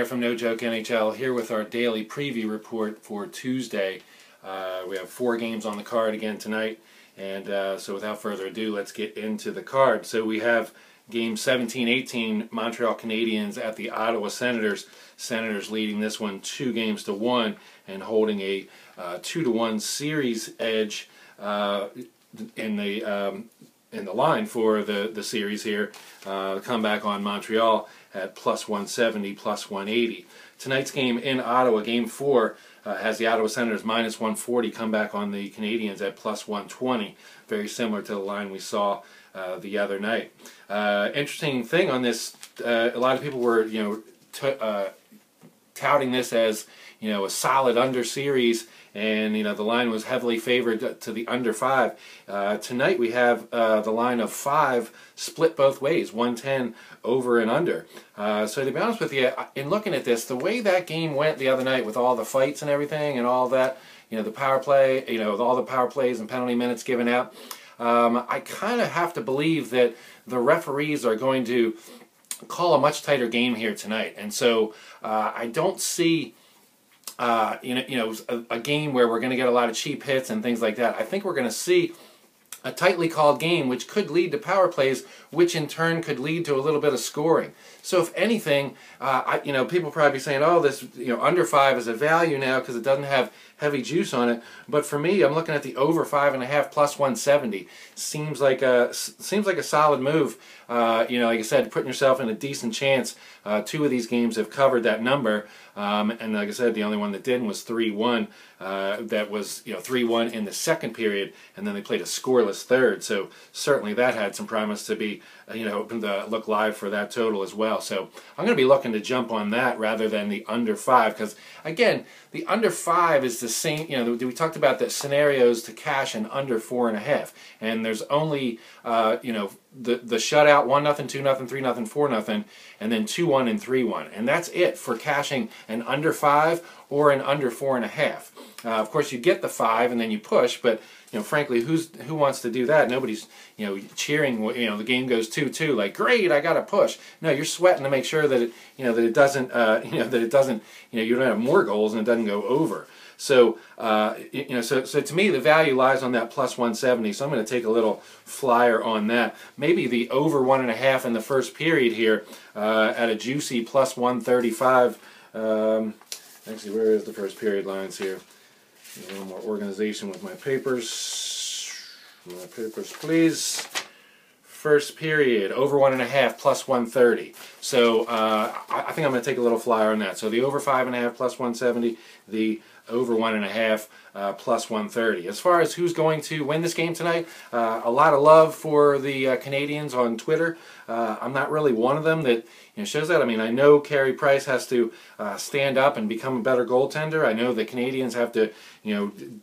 there from NoJokeNHL here with our daily preview report for Tuesday. We have 4 games on the card again tonight, and so without further ado, let's get into the card. So we have game 17-18, Montreal Canadiens at the Ottawa Senators. Senators leading this one 2-1 and holding a 2-1 series edge in the line for the series here. Comeback on Montreal at +170, +180. Tonight's game in Ottawa, Game 4, has the Ottawa Senators -140, comeback on the Canadiens at +120. Very similar to the line we saw the other night. Interesting thing on this, a lot of people were touting this as a solid under series, and the line was heavily favored to the under 5. Tonight we have the line of 5 split both ways, 110 over and under. So to be honest with you, in looking at this, the way that game went the other night with all the fights and everything and all that, the power play, with all the power plays and penalty minutes given out, I kind of have to believe that the referees are going to call a much tighter game here tonight, and so I don't see a game where we're going to get a lot of cheap hits and things like that. I think we're going to see a tightly called game, which could lead to power plays, which in turn could lead to a little bit of scoring. So if anything, people probably be saying, "Oh, this under 5 is a value now because it doesn't have heavy juice on it." But for me, I'm looking at the over 5.5 +170. Seems like a solid move. Like I said, putting yourself in a decent chance. 2 of these games have covered that number, and like I said, the only one that didn't was 3-1. That was 3-1 in the second period, and then they played a scoreless third. So certainly that had some promise to be to look live for that total as well. So I'm going to be looking to jump on that rather than the under 5, because again, the under 5 is the same. We talked about the scenarios to cash an under 4.5, and there's only the shutout 1-0, 2-0, 3-0, 4-0, and then 2-1 and 3-1, and that's it for cashing an under 5 or an under 4.5. Of course, you get the 5 and then you push, but frankly, who wants to do that? Nobody's cheering. The game goes 2-2, like, great, I got to push. No, you're sweating to make sure that it doesn't you don't have more goals and it doesn't go over. So so to me, the value lies on that +170. So I'm going to take a little flyer on that. Maybe the over 1.5 in the first period here at a juicy +135. Actually, where is the first period lines here? A little more organization with my papers. My papers, please. First period, over 1.5 +130. So I think I'm going to take a little flyer on that. So the over 5.5 +170, the over 1.5 +130. As far as who's going to win this game tonight, a lot of love for the Canadiens on Twitter. I'm not really one of them that shows that. I mean, I know Carey Price has to stand up and become a better goaltender. I know the Canadiens have to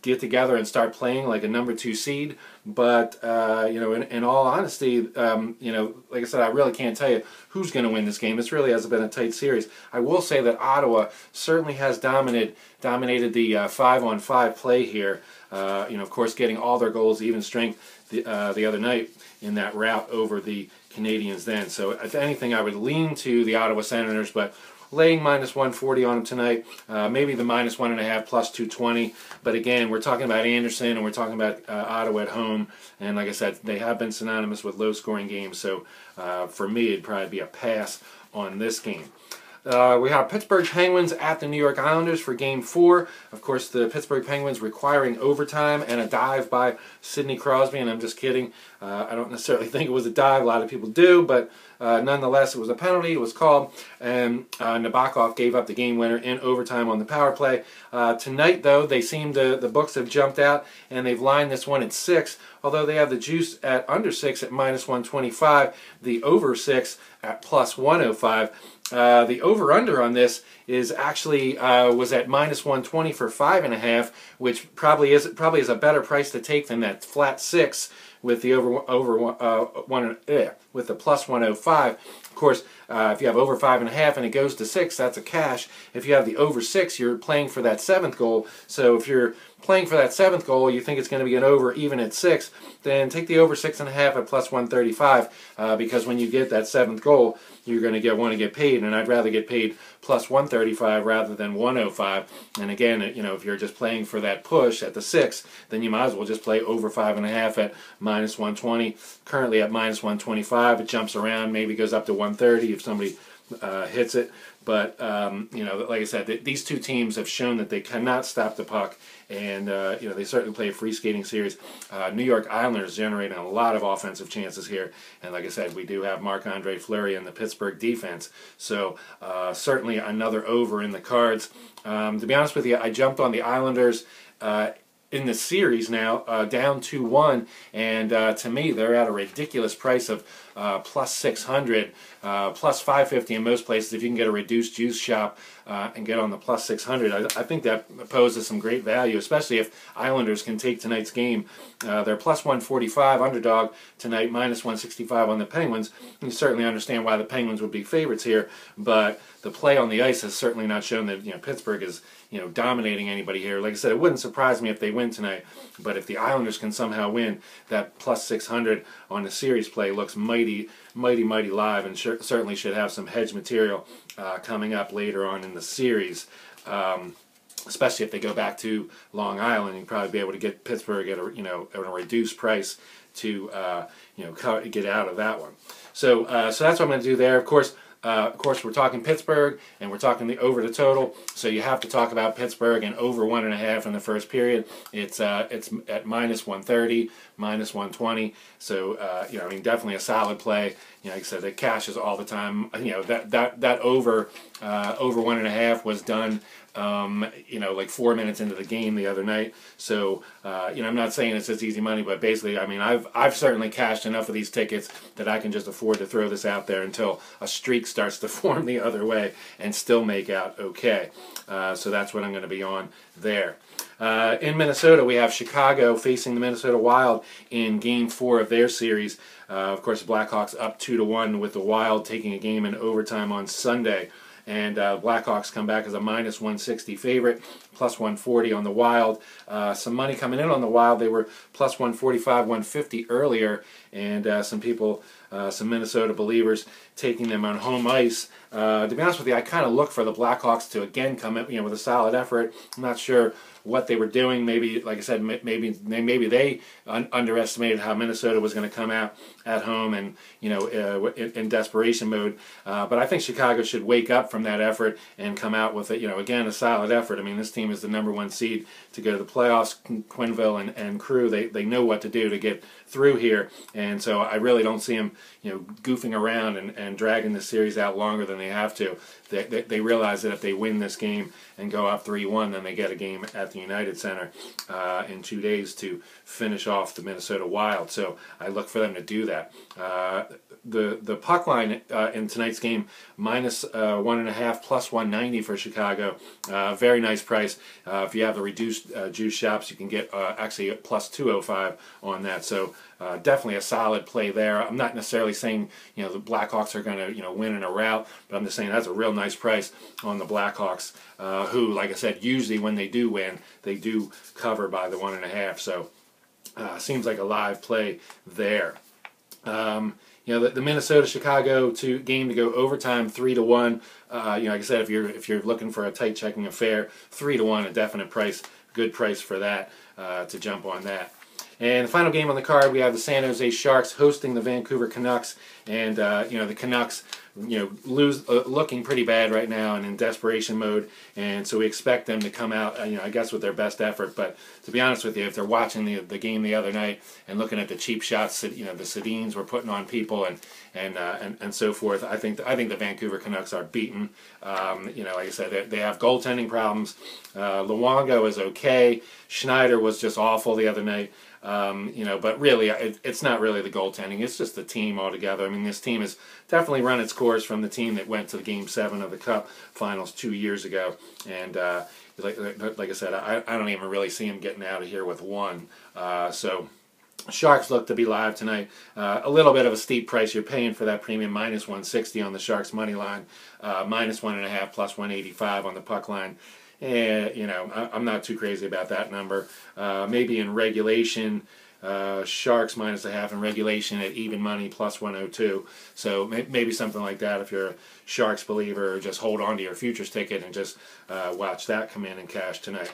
get together and start playing like a number 2 seed. But in all honesty, like I said, I really can't tell you who's going to win this game. This really has been a tight series. I will say that Ottawa certainly has dominated the 5-on-5 play here. Of course, getting all their goals even strength the other night in that rout over the Canadiens then. So if anything, I would lean to the Ottawa Senators, but laying -140 on them tonight, maybe the -1.5 +220. But again, we're talking about Anderson and we're talking about Ottawa at home. And like I said, they have been synonymous with low-scoring games. So for me, it'd probably be a pass on this game. We have Pittsburgh Penguins at the New York Islanders for Game 4. Of course, the Pittsburgh Penguins requiring overtime and a dive by Sidney Crosby, and I'm just kidding. I don't necessarily think it was a dive. A lot of people do, but nonetheless, it was a penalty. It was called, and Nabokov gave up the game winner in overtime on the power play. Tonight, though, the books have jumped out, and they've lined this one at 6, although they have the juice at under 6 at -125, the over 6 at +105. The over-under on this is actually was at -120 for 5.5, which probably is a better price to take than that flat 6 with the with the +105. Of course, if you have over 5.5 and it goes to 6, that's a cash. If you have the over 6, you're playing for that 7th goal. So if you're playing for that 7th goal, you think it's going to be an over even at 6, then take the over 6.5 at plus 135, because when you get that 7th goal, you're going to want to get paid, and I'd rather get paid plus 135 rather than 105. And again, if you're just playing for that push at the 6, then you might as well just play over 5.5 at minus 120. Currently at minus 125, it jumps around, maybe goes up to 130 if somebody hits it. But like I said, these two teams have shown that they cannot stop the puck, and they certainly play a free skating series. New York Islanders generating a lot of offensive chances here, and like I said, we do have Marc-Andre Fleury in the Pittsburgh defense, so certainly another over in the cards. To be honest with you, I jumped on the Islanders in the series now, down 2-1, and to me, they're at a ridiculous price of plus 600, plus 550 in most places. If you can get a reduced juice shop and get on the plus 600, I think that poses some great value, especially if Islanders can take tonight's game. They're plus 145 underdog tonight, minus 165 on the Penguins. You certainly understand why the Penguins would be favorites here, but the play on the ice has certainly not shown that Pittsburgh is dominating anybody here. Like I said, it wouldn't surprise me if they win tonight, but if the Islanders can somehow win, that plus 600 on the series play looks mighty live, and certainly should have some hedge material coming up later on in the series. Especially if they go back to Long Island, you'd probably be able to get Pittsburgh at a reduced price to get out of that one. So that's what I'm going to do there. Of course, we're talking Pittsburgh, and we're talking the over the total. So you have to talk about Pittsburgh and over 1.5 in the first period. It's at minus 130, minus 120. So definitely a solid play. Like I said, it cashes all the time. That over 1.5 was done like 4 minutes into the game the other night. So I'm not saying it's just easy money, but basically, I've certainly cashed enough of these tickets that I can just afford to throw this out there until a streak starts to form the other way and still make out okay. So that's what I'm going to be on there. In Minnesota, we have Chicago facing the Minnesota Wild in Game 4 of their series. Of course, the Blackhawks up 2-1 with the Wild taking a game in overtime on Sunday. And Blackhawks come back as a minus 160 favorite, plus 140 on the Wild. Some money coming in on the Wild. They were plus 145, 150 earlier, and some people, some Minnesota believers, taking them on home ice. To be honest with you, I kind of look for the Blackhawks to again come in, with a solid effort. I'm not sure what they were doing. Maybe, like I said, maybe they underestimated how Minnesota was going to come out at home and in desperation mode. But I think Chicago should wake up from that effort and come out with again a solid effort. This team is the #1 seed to go to the playoffs. Quenneville and crew, they know what to do to get through here, and so I really don't see them goofing around and dragging the series out longer than they have to. They realize that if they win this game and go up 3-1, then they get a game at the United Center in 2 days to finish off the Minnesota Wild. So I look for them to do that. The puck line in tonight's game, minus 1.5, plus 190 for Chicago. Very nice price. If you have the reduced juice shops, you can get actually plus 205 on that. So definitely a solid play there. I'm not necessarily saying the Blackhawks are going to win in a rout, but I'm just saying that's a real nice price on the Blackhawks, who, like I said, usually when they do win, they do cover by the 1.5. So seems like a live play there. The Minnesota-Chicago game to go overtime, 3-1. Like I said, if you're looking for a tight checking affair, 3-1, a definite price, good price for that, to jump on that. And the final game on the card, we have the San Jose Sharks hosting the Vancouver Canucks, and the Canucks looking pretty bad right now and in desperation mode, and so we expect them to come out I guess with their best effort. But to be honest with you, if they're watching the game the other night and looking at the cheap shots that the Sedins were putting on people and so forth, I think the Vancouver Canucks are beaten. Like I said, they have goaltending problems. Luongo is okay. Schneider was just awful the other night. But really, it's not really the goaltending. It's just the team altogether. This team has definitely run its course from the team that went to the Game 7 of the Cup Finals 2 years ago. And like I said, I don't even really see them getting out of here with one. So Sharks look to be live tonight. A little bit of a steep price you're paying for that premium, minus 160 on the Sharks money line, minus 1.5, plus 185 on the puck line. you know, I'm not too crazy about that number. Maybe in regulation, Sharks -0.5 in regulation at even money plus 102. So maybe something like that if you're a Sharks believer, or just hold on to your futures ticket and just watch that come in and cash tonight.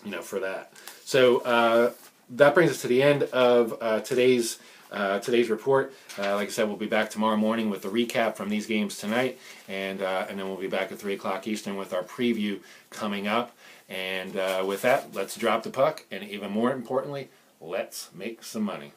You know, for that. So that brings us to the end of today's report. Like I said, we'll be back tomorrow morning with the recap from these games tonight, and then we'll be back at 3 o'clock Eastern with our preview coming up. And with that, let's drop the puck, and even more importantly, let's make some money.